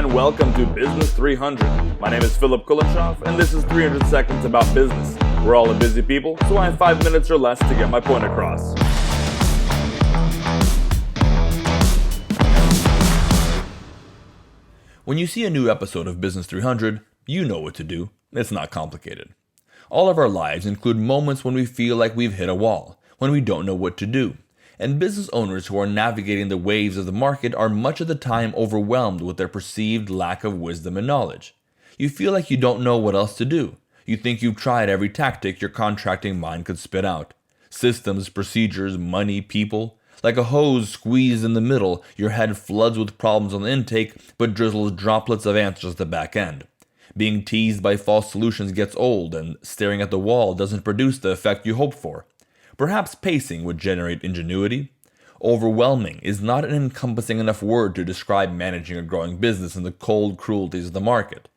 and welcome to Business 300. My name is Philip Kulenshoff, and this is 300 Seconds About Business. We're all a busy people, so I have 5 minutes or less to get my point across. When you see a new episode of Business 300, you know what to do. It's not complicated. All of our lives include moments when we feel like we've hit a wall, when we don't know what to do. And business owners who are navigating the waves of the market are much of the time overwhelmed with their perceived lack of wisdom and knowledge. You feel like you don't know what else to do. You think you've tried every tactic your contracting mind could spit out. Systems, procedures, money, people. Like a hose squeezed in the middle, your head floods with problems on the intake, but drizzles droplets of answers at the back end. Being teased by false solutions gets old, and staring at the wall doesn't produce the effect you hoped for. Perhaps pacing would generate ingenuity. Overwhelming is not an encompassing enough word to describe managing a growing business in the cold cruelties of the market.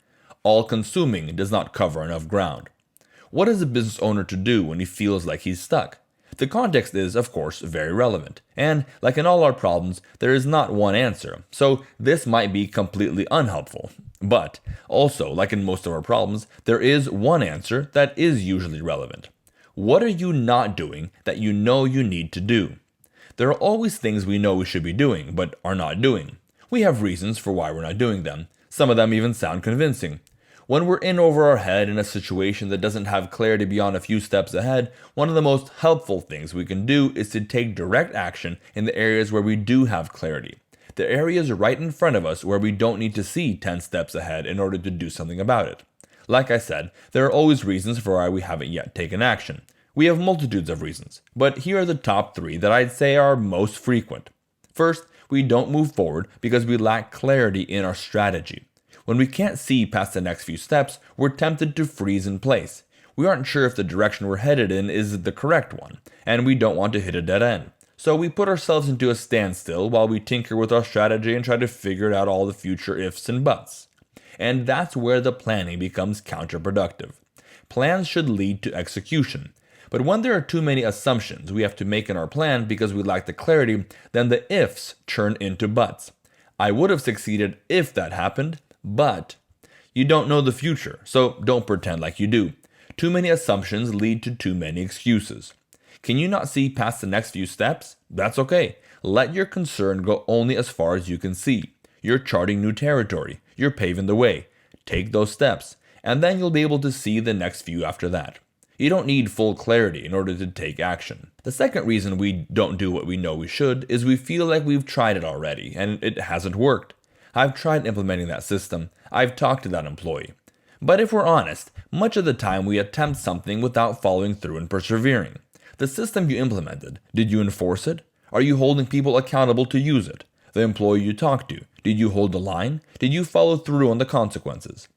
All-consuming does not cover enough ground. What is a business owner to do when he feels like he's stuck? The context is, of course, very relevant. And, like in all our problems, there is not one answer, so this might be completely unhelpful. But, also, like in most of our problems, there is one answer that is usually relevant. What are you not doing that you know you need to do? There are always things we know we should be doing, but are not doing. We have reasons for why we're not doing them. Some of them even sound convincing. When we're in over our head in a situation that doesn't have clarity beyond a few steps ahead, one of the most helpful things we can do is to take direct action in the areas where we do have clarity. The areas right in front of us where we don't need to see 10 steps ahead in order to do something about it. Like I said, there are always reasons for why we haven't yet taken action. We have multitudes of reasons, but here are the top 3 that I'd say are most frequent. First, we don't move forward because we lack clarity in our strategy. When we can't see past the next few steps, we're tempted to freeze in place. We aren't sure if the direction we're headed in is the correct one, and we don't want to hit a dead end. So we put ourselves into a standstill while we tinker with our strategy and try to figure out all the future ifs and buts. And that's where the planning becomes counterproductive. Plans should lead to execution. But when there are too many assumptions we have to make in our plan because we lack the clarity, then the ifs turn into buts. I would have succeeded if that happened, but you don't know the future, so don't pretend like you do. Too many assumptions lead to too many excuses. Can you not see past the next few steps? That's okay. Let your concern go only as far as you can see. You're charting new territory. You're paving the way. Take those steps, and then you'll be able to see the next few after that. You don't need full clarity in order to take action. The second reason we don't do what we know we should is we feel like we've tried it already, and it hasn't worked. I've tried implementing that system. I've talked to that employee. But if we're honest, much of the time we attempt something without following through and persevering. The system you implemented, did you enforce it? Are you holding people accountable to use it? The employee you talked to, did you hold the line? Did you follow through on the consequences?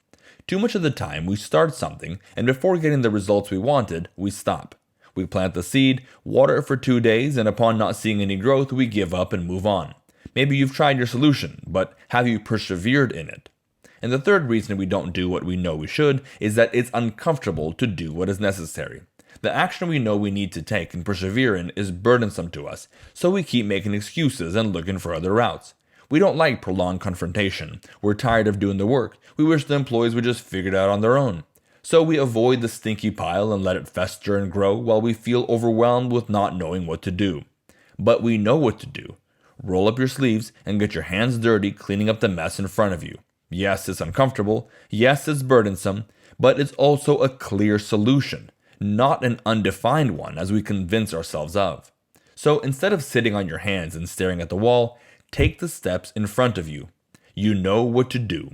Too much of the time we start something, and before getting the results we wanted, we stop. We plant the seed, water it for 2 days, and upon not seeing any growth, we give up and move on. Maybe you've tried your solution, but have you persevered in it? And the third reason we don't do what we know we should is that it's uncomfortable to do what is necessary. The action we know we need to take and persevere in is burdensome to us, so we keep making excuses and looking for other routes. We don't like prolonged confrontation. We're tired of doing the work. We wish the employees would just figure it out on their own. So we avoid the stinky pile and let it fester and grow while we feel overwhelmed with not knowing what to do. But we know what to do. Roll up your sleeves and get your hands dirty cleaning up the mess in front of you. Yes, it's uncomfortable. Yes, it's burdensome. But it's also a clear solution, not an undefined one as we convince ourselves of. So instead of sitting on your hands and staring at the wall, take the steps in front of you. You know what to do.